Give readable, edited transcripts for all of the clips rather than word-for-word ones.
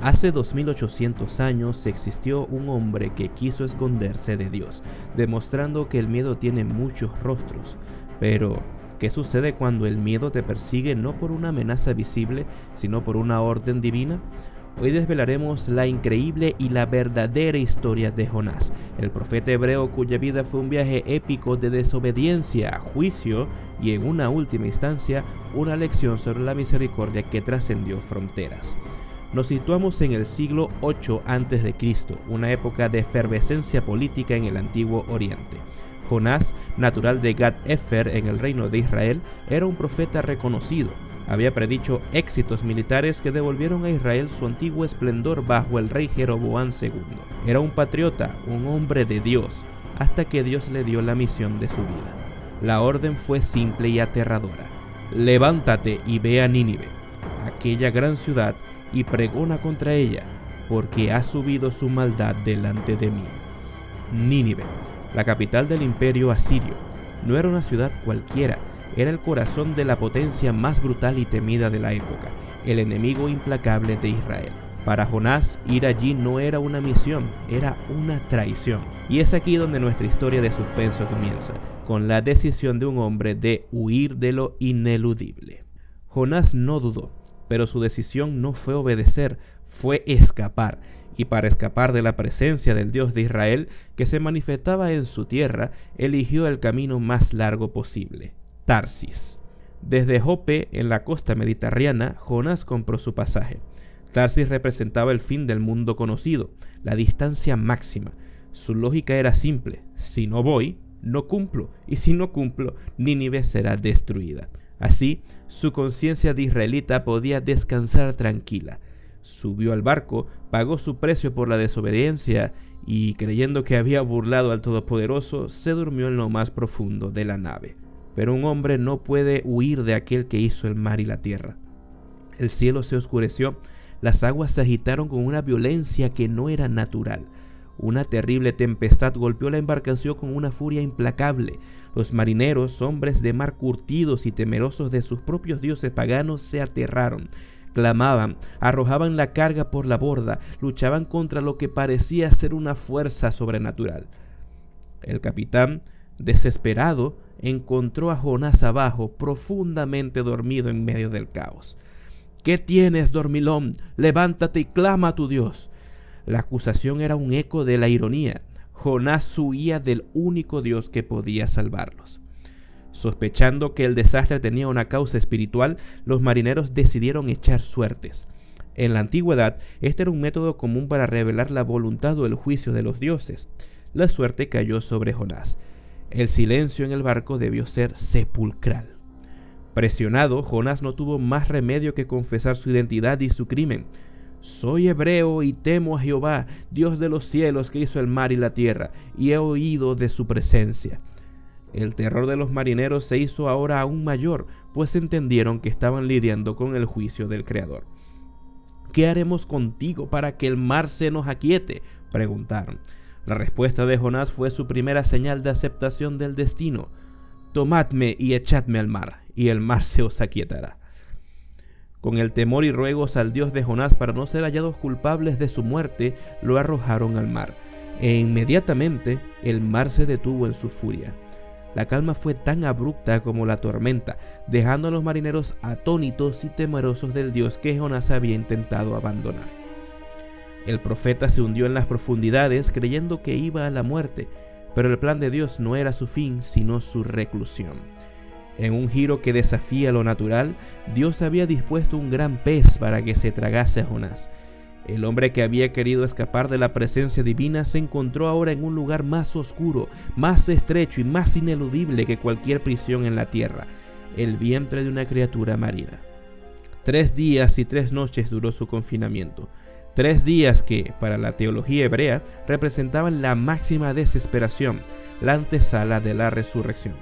Hace 2800 años existió un hombre que quiso esconderse de Dios, demostrando que el miedo tiene muchos rostros. Pero, ¿qué sucede cuando el miedo te persigue no por una amenaza visible, sino por una orden divina? Hoy desvelaremos la increíble y la verdadera historia de Jonás, el profeta hebreo cuya vida fue un viaje épico de desobediencia, juicio y en una última instancia, una lección sobre la misericordia que trascendió fronteras. Nos situamos en el siglo 8 a.C., una época de efervescencia política en el Antiguo Oriente. Jonás, natural de Gat-Hefer en el reino de Israel, era un profeta reconocido. Había predicho éxitos militares que devolvieron a Israel su antiguo esplendor bajo el rey Jeroboam II. Era un patriota, un hombre de Dios, hasta que Dios le dio la misión de su vida. La orden fue simple y aterradora. Levántate y ve a Nínive, aquella gran ciudad, y pregona contra ella, porque ha subido su maldad delante de mí. Nínive, la capital del imperio asirio, no era una ciudad cualquiera, era el corazón de la potencia más brutal y temida de la época, el enemigo implacable de Israel. Para Jonás, ir allí no era una misión, era una traición. Y es aquí donde nuestra historia de suspenso comienza, con la decisión de un hombre de huir de lo ineludible. Jonás no dudó, pero su decisión no fue obedecer, fue escapar. Y para escapar de la presencia del Dios de Israel, que se manifestaba en su tierra, eligió el camino más largo posible, Tarsis. Desde Jope, en la costa mediterránea, Jonás compró su pasaje. Tarsis representaba el fin del mundo conocido, la distancia máxima. Su lógica era simple: si no voy, no cumplo, y si no cumplo, Nínive será destruida. Así, su conciencia de israelita podía descansar tranquila. Subió al barco, pagó su precio por la desobediencia y, creyendo que había burlado al Todopoderoso, se durmió en lo más profundo de la nave. Pero un hombre no puede huir de aquel que hizo el mar y la tierra. El cielo se oscureció, las aguas se agitaron con una violencia que no era natural. Una terrible tempestad golpeó la embarcación con una furia implacable. Los marineros, hombres de mar curtidos y temerosos de sus propios dioses paganos, se aterraron. Clamaban, arrojaban la carga por la borda, luchaban contra lo que parecía ser una fuerza sobrenatural. El capitán, desesperado, encontró a Jonás abajo, profundamente dormido en medio del caos. ¿Qué tienes, dormilón? Levántate y clama a tu Dios. La acusación era un eco de la ironía. Jonás huía del único Dios que podía salvarlos. Sospechando que el desastre tenía una causa espiritual, los marineros decidieron echar suertes. En la antigüedad, este era un método común para revelar la voluntad o el juicio de los dioses. La suerte cayó sobre Jonás. El silencio en el barco debió ser sepulcral. Presionado, Jonás no tuvo más remedio que confesar su identidad y su crimen. Soy hebreo y temo a Jehová, Dios de los cielos, que hizo el mar y la tierra, y he oído de su presencia. El terror de los marineros se hizo ahora aún mayor, pues entendieron que estaban lidiando con el juicio del Creador. ¿Qué haremos contigo para que el mar se nos aquiete?, preguntaron. La respuesta de Jonás fue su primera señal de aceptación del destino. Tomadme y echadme al mar, y el mar se os aquietará. Con el temor y ruegos al Dios de Jonás para no ser hallados culpables de su muerte, lo arrojaron al mar, e inmediatamente el mar se detuvo en su furia. La calma fue tan abrupta como la tormenta, dejando a los marineros atónitos y temerosos del Dios que Jonás había intentado abandonar. El profeta se hundió en las profundidades creyendo que iba a la muerte, pero el plan de Dios no era su fin, sino su reclusión. En un giro que desafía lo natural, Dios había dispuesto un gran pez para que se tragase a Jonás. El hombre que había querido escapar de la presencia divina se encontró ahora en un lugar más oscuro, más estrecho y más ineludible que cualquier prisión en la tierra, el vientre de una criatura marina. 3 días y 3 noches duró su confinamiento. 3 días que, para la teología hebrea, representaban la máxima desesperación, la antesala de la resurrección.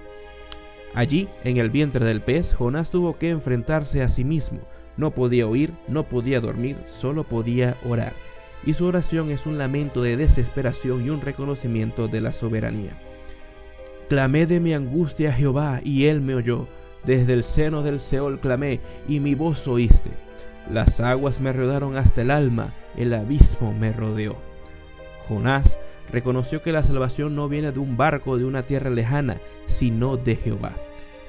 Allí, en el vientre del pez, Jonás tuvo que enfrentarse a sí mismo. No podía oír, no podía dormir, solo podía orar. Y su oración es un lamento de desesperación y un reconocimiento de la soberanía. Clamé de mi angustia a Jehová, y él me oyó. Desde el seno del Seol clamé, y mi voz oíste. Las aguas me rodearon hasta el alma, el abismo me rodeó. Jonás reconoció que la salvación no viene de un barco o de una tierra lejana, sino de Jehová.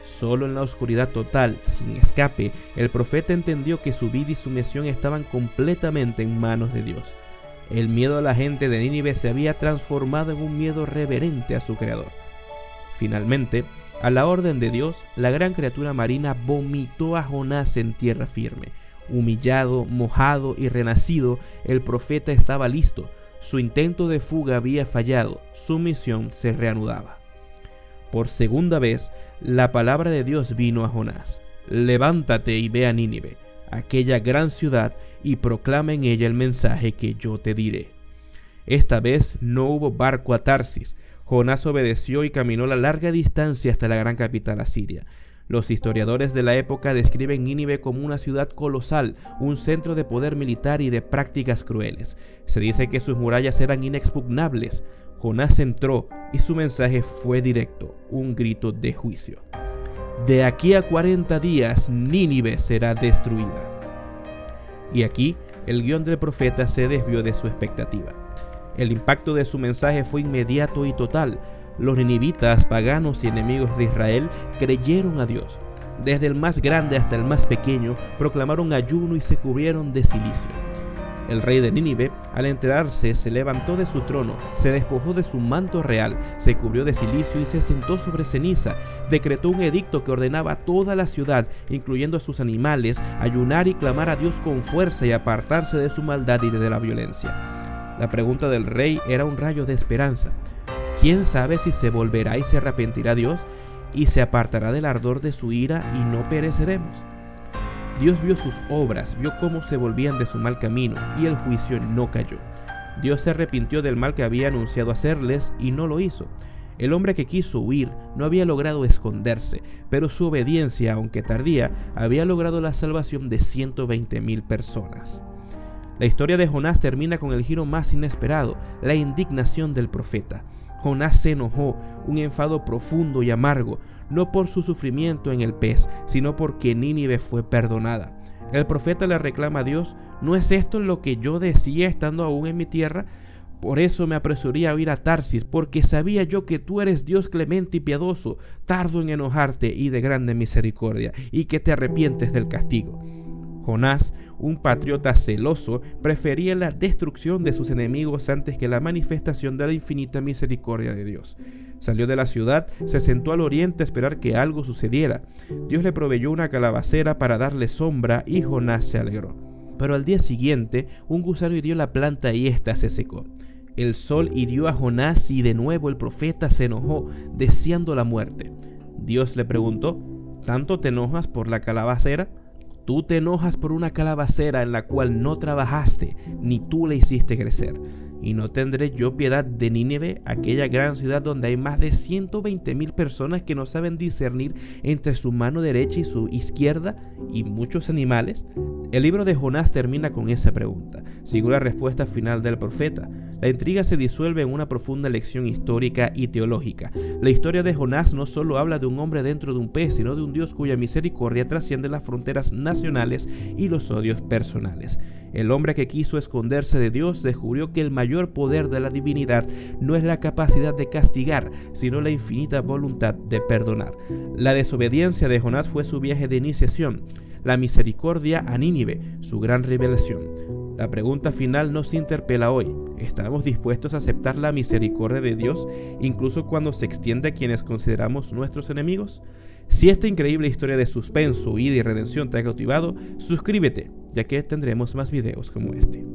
Solo en la oscuridad total, sin escape, el profeta entendió que su vida y su misión estaban completamente en manos de Dios. El miedo a la gente de Nínive se había transformado en un miedo reverente a su creador. Finalmente, a la orden de Dios, la gran criatura marina vomitó a Jonás en tierra firme. Humillado, mojado y renacido, el profeta estaba listo. Su intento de fuga había fallado, su misión se reanudaba. Por segunda vez, la palabra de Dios vino a Jonás. Levántate y ve a Nínive, aquella gran ciudad, y proclama en ella el mensaje que yo te diré. Esta vez no hubo barco a Tarsis. Jonás obedeció y caminó la larga distancia hasta la gran capital asiria. Los historiadores de la época describen Nínive como una ciudad colosal, un centro de poder militar y de prácticas crueles. Se dice que sus murallas eran inexpugnables. Jonás entró y su mensaje fue directo, un grito de juicio. De aquí a 40 días Nínive será destruida. Y aquí el guión del profeta se desvió de su expectativa. El impacto de su mensaje fue inmediato y total. Los ninivitas, paganos y enemigos de Israel, creyeron a Dios. Desde el más grande hasta el más pequeño, proclamaron ayuno y se cubrieron de cilicio. El rey de Nínive, al enterarse, se levantó de su trono, se despojó de su manto real, se cubrió de cilicio y se sentó sobre ceniza. Decretó un edicto que ordenaba a toda la ciudad, incluyendo a sus animales, ayunar y clamar a Dios con fuerza y apartarse de su maldad y de la violencia. La pregunta del rey era un rayo de esperanza. ¿Quién sabe si se volverá y se arrepentirá Dios y se apartará del ardor de su ira y no pereceremos? Dios vio sus obras, vio cómo se volvían de su mal camino y el juicio no cayó. Dios se arrepintió del mal que había anunciado hacerles y no lo hizo. El hombre que quiso huir no había logrado esconderse, pero su obediencia, aunque tardía, había logrado la salvación de 120,000 personas. La historia de Jonás termina con el giro más inesperado, la indignación del profeta. Jonás se enojó, un enfado profundo y amargo, no por su sufrimiento en el pez, sino porque Nínive fue perdonada. El profeta le reclama a Dios: ¿no es esto lo que yo decía estando aún en mi tierra? Por eso me apresuré a ir a Tarsis, porque sabía yo que tú eres Dios clemente y piadoso, tardo en enojarte y de grande misericordia, y que te arrepientes del castigo. Jonás, un patriota celoso, prefería la destrucción de sus enemigos antes que la manifestación de la infinita misericordia de Dios. Salió de la ciudad, se sentó al oriente a esperar que algo sucediera. Dios le proveyó una calabacera para darle sombra y Jonás se alegró. Pero al día siguiente, un gusano hirió la planta y ésta se secó. El sol hirió a Jonás y de nuevo el profeta se enojó, deseando la muerte. Dios le preguntó: ¿tanto te enojas por la calabacera? Tú te enojas por una calabacera en la cual no trabajaste, ni tú la hiciste crecer. ¿Y no tendré yo piedad de Nínive, aquella gran ciudad donde hay más de 120,000 personas que no saben discernir entre su mano derecha y su izquierda, y muchos animales? El libro de Jonás termina con esa pregunta. Sigue la respuesta final del profeta. La intriga se disuelve en una profunda lección histórica y teológica. La historia de Jonás no solo habla de un hombre dentro de un pez, sino de un Dios cuya misericordia trasciende las fronteras nacionales y los odios personales. El hombre que quiso esconderse de Dios descubrió que el mayor poder de la divinidad no es la capacidad de castigar, sino la infinita voluntad de perdonar. La desobediencia de Jonás fue su viaje de iniciación, la misericordia a Nínive, su gran revelación. La pregunta final nos interpela hoy: ¿estamos dispuestos a aceptar la misericordia de Dios incluso cuando se extiende a quienes consideramos nuestros enemigos? Si esta increíble historia de suspenso, huida y redención te ha cautivado, suscríbete, ya que tendremos más videos como este.